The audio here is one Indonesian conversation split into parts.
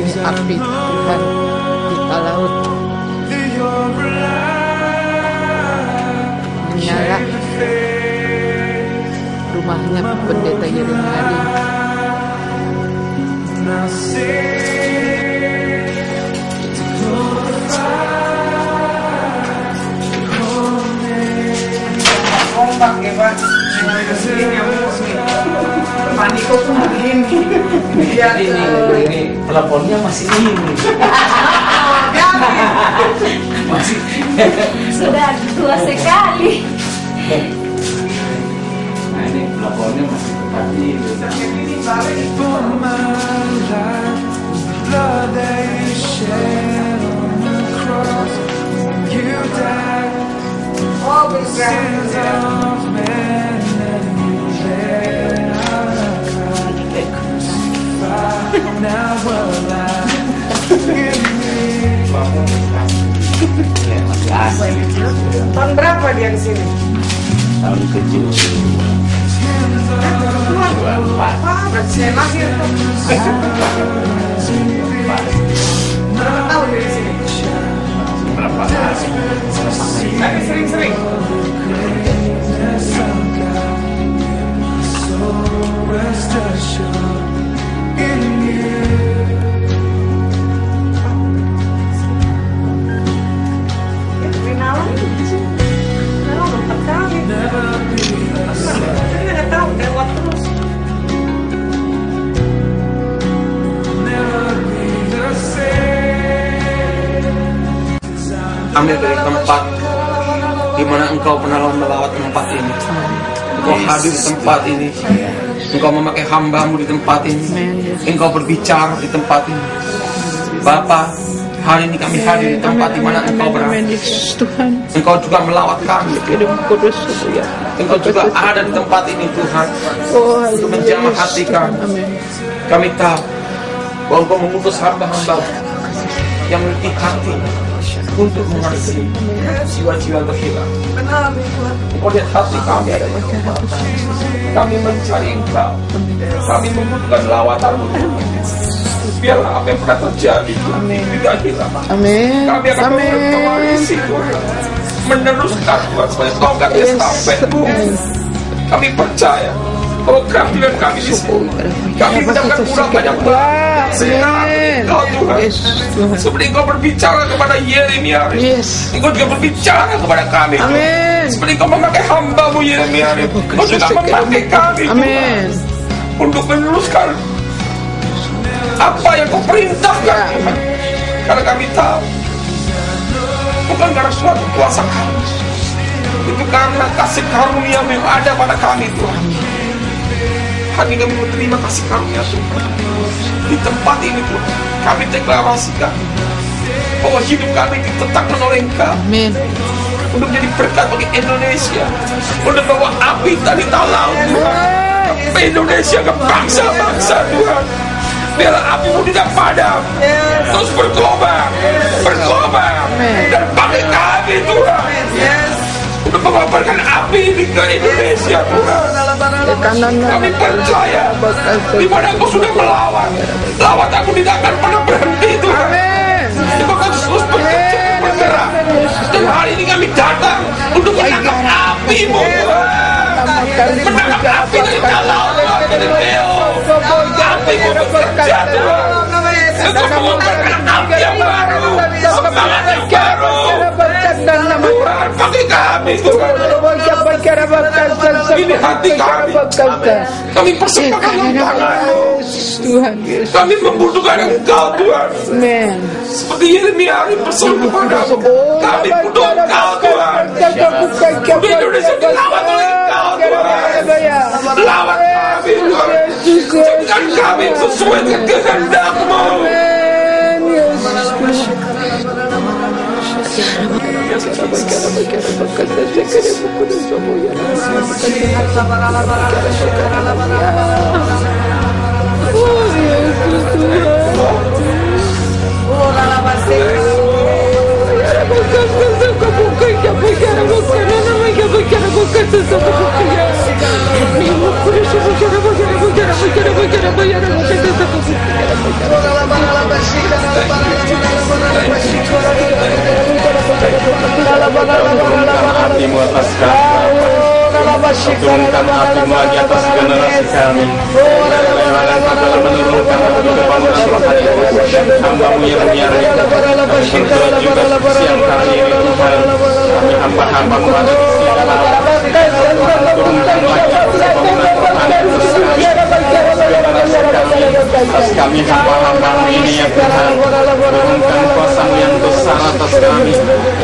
ini api Tuhan kita laut menyala rumahnya pendeta Yeremia. Kompak ya Pak, ini Paniko pun begini. Lihat ini pelapornya masih ini. Masih sudah tua sekali. Nah ini pelapornya masih seperti itu. ini balik. Oh, tahun berapa dia ke sini? Tahun ke-7. Berarti saya lahir tuh. Berapa tahun dia di sini? Berapa hari? Tapi sering-sering. Ambil dari tempat di mana engkau pernah melawat tempat ini. Engkau hadir di tempat ini. Engkau memakai hamba-Mu di tempat ini. Engkau berbicara di tempat ini. Bapa, hari ini kami hadir di tempat di mana Engkau berada. Engkau juga melawat kami. Engkau juga ada di tempat ini Tuhan, untuk menjamah hati kami. Kami tahu bahwa Engkau mengutus hamba-hamba yang memiliki hati untuk mengasihi jiwa-jiwa terhilang. Engkau lihat hati kami ada di tempat. Kami mencari Engkau. Kami membutuhkan lawatan-Mu. Biarlah apa yang pernah terjadi tidak hilang. Kami akan mewarisi Tuhan, meneruskan Tuhan sebagai tongkat estafet. Kami percaya bahwa kehadiran kami di sini, kami mendapat kurang banyak sekali Engkau Tuhan. Seperti Engkau berbicara kepada Yeremia, Engkau juga berbicara kepada kami. Seperti Engkau memakai hamba-Mu Yeremia, Engkau juga memakai kami Tuhan, untuk meneruskan apa yang Kau perintahkan Tuhan. Karena kami tahu bukan karena suatu kuasa kami, itu karena kasih karunia yang ada pada kami Tuhan. Hari kami menerima kasih karunia Tuhan. Di tempat ini Tuhan, kami deklarasikan bahwa hidup kami ditetapkan oleh Engkau untuk menjadi berkat bagi Indonesia, untuk bawa api dari tanah laut Tuhan ke Indonesia, ke bangsa-bangsa Tuhan. Biarlah api-Mu tidak padam, terus berkobar, dan pakai kami Tuhan untuk mengabarkan api ini ke Indonesia Tuhan. Kami percaya di mana Engkau sudah melawan, lawatan-Mu tidak akan pernah berhenti Tuhan. Engkau akan terus bekerja, bergerak. Dan hari ini kami datang untuk menangkap api-Mu Tuhan, menangkap api dari dalam dari Beo. Api-Mu bekerja Tuhan, untuk mengeluarkan api yang baru, semangat yang baru. Tuhan, pakai kami Tuhan. Ini hati kami. Kami persembahkan tangan-Mu. Kami membutuhkan Engkau Tuhan. Seperti Yeremia berseru kepada-Mu, kami butuh Engkau Tuhan. Di Indonesia dilawat oleh Engkau Tuhan. Lawat kami Tuhan, jadikan kami sesuai dengan kehendak-Mu. Turunkan hatimu atas kami. Turunkan hatimu lagi atas generasi kami. Lewat dalam menurunkan kebangunan rohani hamba-Mu Yeremia berdoa juga siang hari ini Tuhan, kami hamba-hamba-Mu ada di sini turunkan lagi kebangunan rohani atas kami hamba-hamba-Mu ini ya Tuhan. Turunkan kuasa-Mu yang besar atas kami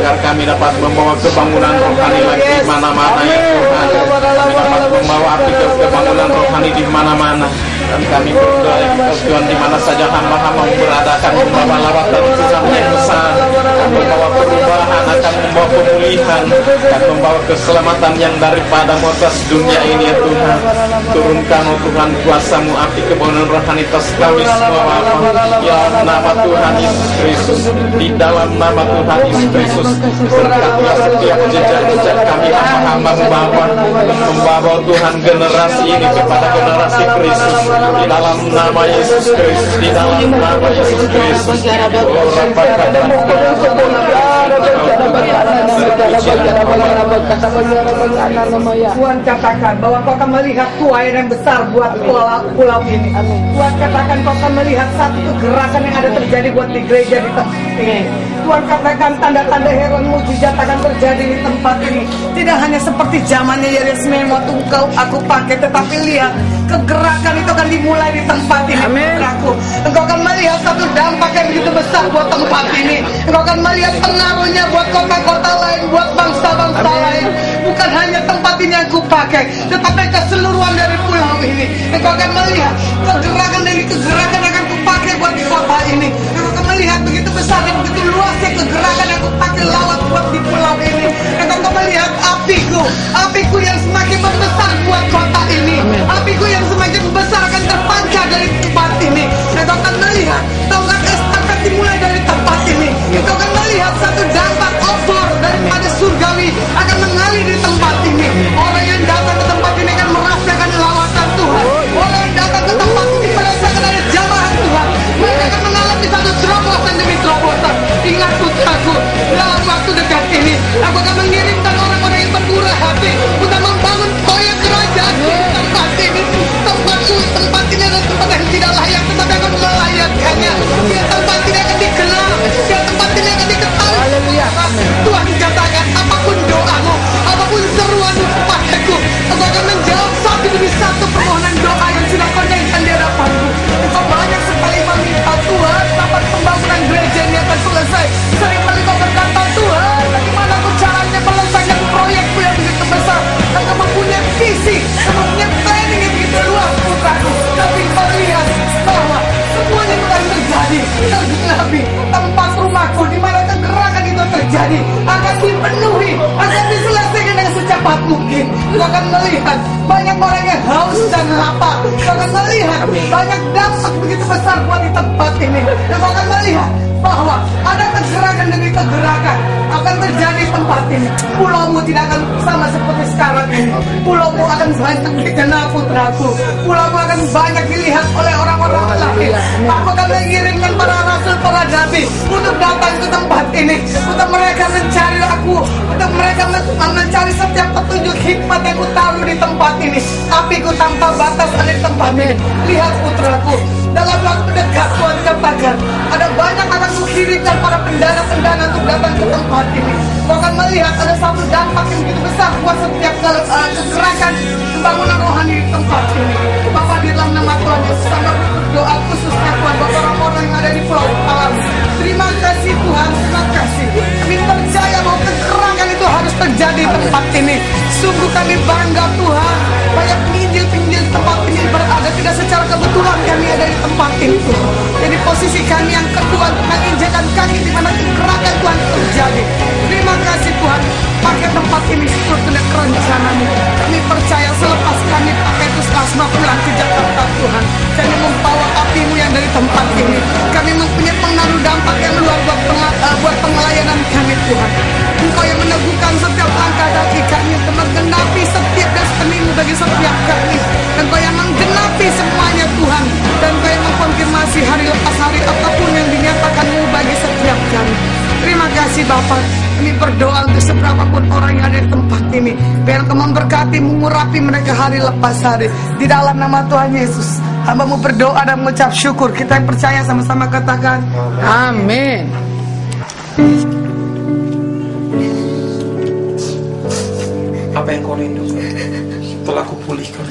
agar kami dapat membawa kebangunan rohani lagi di mana-mana ya Tuhan. Kami dapat membawa api kebangunan rohani di mana-mana. Dan kami berdoa ya Tuhan, di mana saja hamba-hamba berada akan membawa lawatan Tuhan yang besar, akan membawa perubahan, akan membawa pemulihan, akan membawa keselamatan yang daripada atas dunia ini ya Tuhan. Turunkan oh Tuhan kuasa-Mu api kebangunan rohani atas kami semua Bapa. Ya nama Tuhan Yesus Kristus, di dalam nama Tuhan Yesus Kristus, berkatilah setiap jejak-jejak kami hamba-hamba-Mu Bapa, membawa Tuhan generasi ini kepada generasi Kristus. Di dalam nama Yesus Kristus, di dalam nama Yesus Kristus. Tuhan katakan bahwa Kau akan melihat tuayan yang besar buat pulau ini. Tuhan katakan Kau akan melihat satu kegerakan yang ada terjadi buat di gereja di tempat ini. Tuhan katakan tanda-tanda heran mujizat akan terjadi di tempat ini. Tidak hanya seperti zamannya Yeresmia waktu aku pakai, tetapi lihat kegerakan itu akan dimulai di tempat ini. Engkau akan melihat satu dampak yang begitu besar buat tempat ini. Engkau akan melihat pengaruhnya buat kota-kota lain, buat bangsa-bangsa lain. Bukan hanya tempat ini yang aku pakai, tetapi keseluruhan dari pulau ini. Engkau akan melihat kegerakan dari kegerakan yang akan kupakai buat di kota ini. Engkau akan melihat begitu besar dan begitu luasnya kegerakan yang aku pakai lawat buat di pulau ini. Engkau akan melihat apiku yang semakin membesar buat kota ini. Apiku yang semakin besar akan terpancar dari tempat ini. Engkau akan melihat tongkat estafet dimulai dari tempat ini. Engkau akan melihat satu dampak obor daripada surgawi akan mengalir di tempat ini. Orang yang datang ke tempat ini akan merasakan lawatan Tuhan. Orang yang datang ke tempat ini merasakan ada jamaah Tuhan. Mereka akan mengalami satu terobosan demi terobosan. Ingat putraku, dalam waktu dekat ini aku akan mengirimkan orang-orang yang bermurah hati untuk membangun proyek kerajaan di tempat ini. Tempat ini adalah tempat yang tidak layak, tetapi akan melayakkannya. Biar tempat ini akan dikenal, biar tempat ini akan diketahui. Tuhan katakan apapun doamu, apapun seruanmu kepadaku, aku akan menjawab satu demi satu permohonan doa yang sudah kau naikkan di hadapanku. Engkau banyak sekali meminta Tuhan kapan pembangunan gereja ini akan selesai. Seringkali kau berkata Tuhan, bagaimana aku caranya melesaikan proyekku yang begitu besar. Engkau mempunyai visi, engkau mempunyai planning yang begitu luas putraku. Tapi kau lihat bahwa semuanya akan terjadi. Tergenapi tempat rumahku di mana kegerakan itu terjadi akan dipenuhi, akan diselesaikan dengan secepat mungkin. Kau akan melihat banyak orang yang haus dan lapar. Kau akan melihat banyak dampak begitu besar buat di tempat ini. Dan kau akan melihat bahwa ada kegerakan demi kegerakan akan terjadi di tempat ini. Pulaumu tidak akan sama seperti sekarang ini. Pulaumu akan banyak dikenal putraku. Pulaumu akan banyak dilihat oleh orang-orang lain. Aku akan mengirimkan para rasul, para nabi untuk datang ke tempat ini, untuk mereka mencari aku, untuk mereka mencari setiap petunjuk hikmat yang ku taruh di tempat ini. Apiku tanpa batas ada di tempat ini. Lihat putraku, dalam waktu dekat Tuhan katakan ada banyak akan kukirimkan para pendana-pendana untuk datang ke tempat ini. Kau akan melihat ada satu dampak yang begitu besar buat setiap kegerakan pembangunan rohani di tempat ini. Bapak di dalam nama Tuhan Yesus sangat berdoa khususnya Tuhan buat orang-orang yang ada di Pulau Palau. Terima kasih Tuhan, terima kasih. Kami percaya bahwa kegerakan itu harus terjadi di tempat ini. Sungguh kami bangga Tuhan. Banyak pinjil-pinjil tempat ini berada tidak secara kebetulan kami ada di tempat ini. Jadi posisi kami yang kedua untuk menginjakan kaki di mana kegerakan Tuhan terjadi. Terima kasih Tuhan, pakai tempat ini sesuai dengan rencana-Mu. Kami percaya selepas kami pakai puskesmas pulang ke Jakarta Tuhan, kami membawa api-Mu yang dari tempat ini. Kami mempunyai pengaruh dampak yang luar buat pengelayanan kami Tuhan. Engkau yang meneguhkan setiap langkah kaki kami untuk menggenapi setiap destiny-Mu bagi setiap kami. Engkau yang menggenapi semuanya Tuhan. Dan Engkau yang mengkonfirmasi hari lepas hari apapun yang dinyatakan-Mu bagi setiap kami. Terima kasih Bapak. kami berdoa untuk seberapapun orang yang ada di tempat ini. Biar Engkau memberkati, mengurapi mereka hari lepas hari. Di dalam nama Tuhan Yesus, hamba-Mu berdoa dan mengucap syukur. Kita yang percaya sama-sama katakan Amin. Apa yang kau rindukan telah kupulihkan.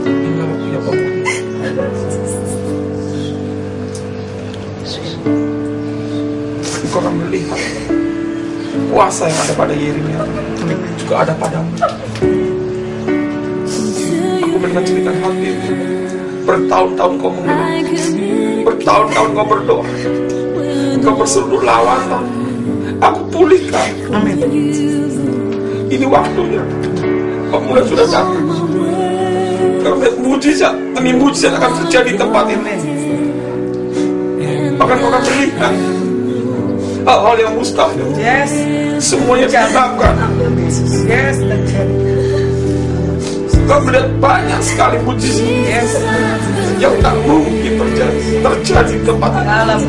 Hingga waktu yang kau Engkau akan melihat kuasa yang ada pada Yeremia juga ada padamu. Aku mendengar cerita hatimu. Bertahun-tahun kau mengeluh, bertahun-tahun kau berdoa, engkau berseru lawatan. Aku pulihkan. amin. Ini waktunya. Pemulihan sudah datang. Karena mujizat demi mujizat akan terjadi di tempat ini. Bahkan kau akan melihat hal-hal yang mustahil. Yes, Semuanya diharapkan. yes, terjadi. Kau melihat banyak sekali mujizat Yes, yang tak mungkin terjadi di tempat ini. dalam.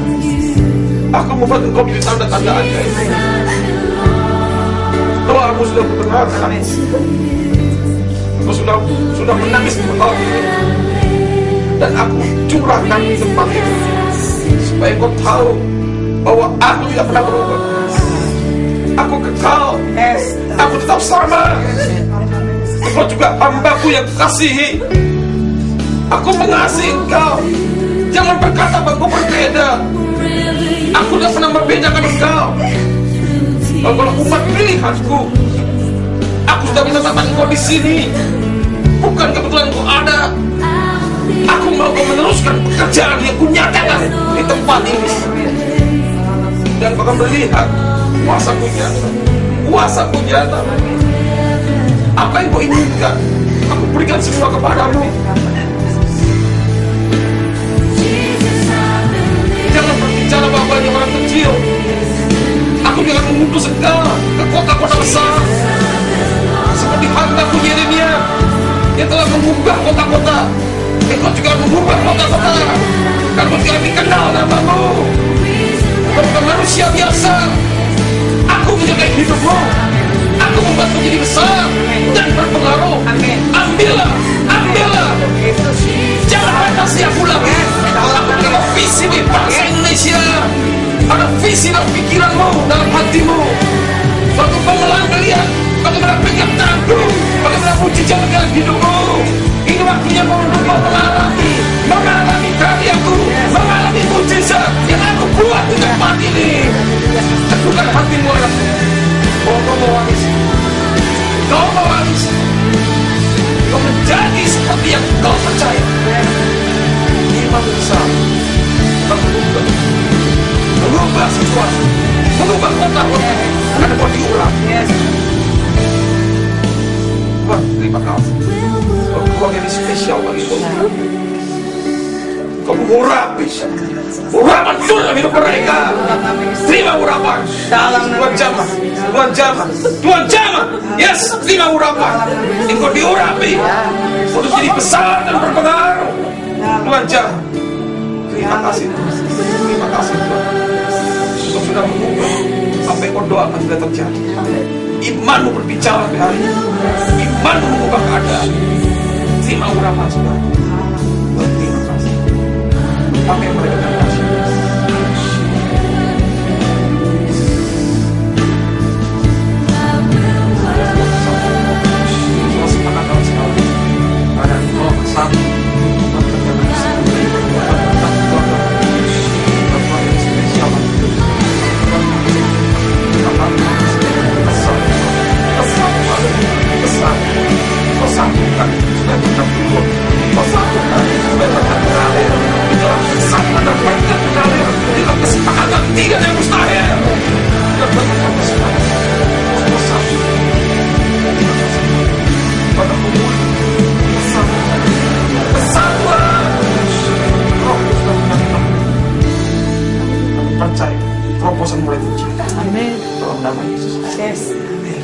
Aku membuat engkau menjadi tanda-tanda ajaib. Doamu sudah kudengarkan. Engkau sudah menangis di tempat ini. Dan aku curahkan di tempat ini supaya engkau tahu bahwa aku tidak pernah berubah. Aku kekal. Yes, Aku tetap sama. Engkau juga hamba-Ku yang kasihi. Aku mengasihi engkau. Jangan berkata bahwa engkau berbeda. Aku tidak pernah membedakan engkau. Kalau umat pilihanku, aku sudah menetapkan engkau di sini. Bukan kebetulan engkau ada. Aku mau kau meneruskan pekerjaan yang kunyatakan di tempat ini. Dan kau akan melihat kuasa-Ku nyata. Kuasa-Ku nyata. Apa yang kau inginkan, aku berikan semua kepadamu. Jangan berbicara bahwa banyak orang kecil. Aku jangan mengutus engkau ke kota-kota besar seperti hamba-Ku Yeremia yang telah mengubah kota-kota. Engkau juga mengubah kota-kota. Kamu juga dikenal namamu. Kau bukan manusia biasa. Aku menyertai hidupmu. Aku membuat menjadi besar dan berpengaruh. Ambillah, ambillah. Jangan batasi aku lagi. Aku punya visi di bangsa Indonesia. Ada visi dalam pikiranmu, dalam hatimu. Suatu pengelan melihat bagaimana pegang tanganku, bagaimana mujizat dalam hidupmu. Ini waktunya kau untuk mengalami karyaku, mengalami mujizat yang aku buat di tempat ini. Teguhkan hatimu, anakku. Oh, kau mau warisi. Kau mau warisi. Kau menjadi seperti yang kau percaya. Iman besar. Mengubah sesuatu. Mengubah kota-kota. Karena kau diulang. Tuhan, terima kasih. Kau yang spesial bagi kau. Kau mengurapi. Urapan dalam hidup mereka. Terima urapan. Tuhan jamah. Tuhan jamah. Tuhan jamah. Yes, terima urapan. Engkau diurapi untuk jadi besar dan berpengaruh. Tuhan jamah. Terima kasih Tuhan. Terima kasih Tuhan. Engkau sudah mengubah apa yang kau doakan sudah terjadi. Imanmu berbicara hari ini. Imanmu mengubah keadaan. Terima urapan Tuhan. Terima kasih. Apa yang mereka kasih. Tidak ada yang mustahil. Percaya, terobosan mulai terjadi. amin. Dalam nama Yesus. Yes. Amin.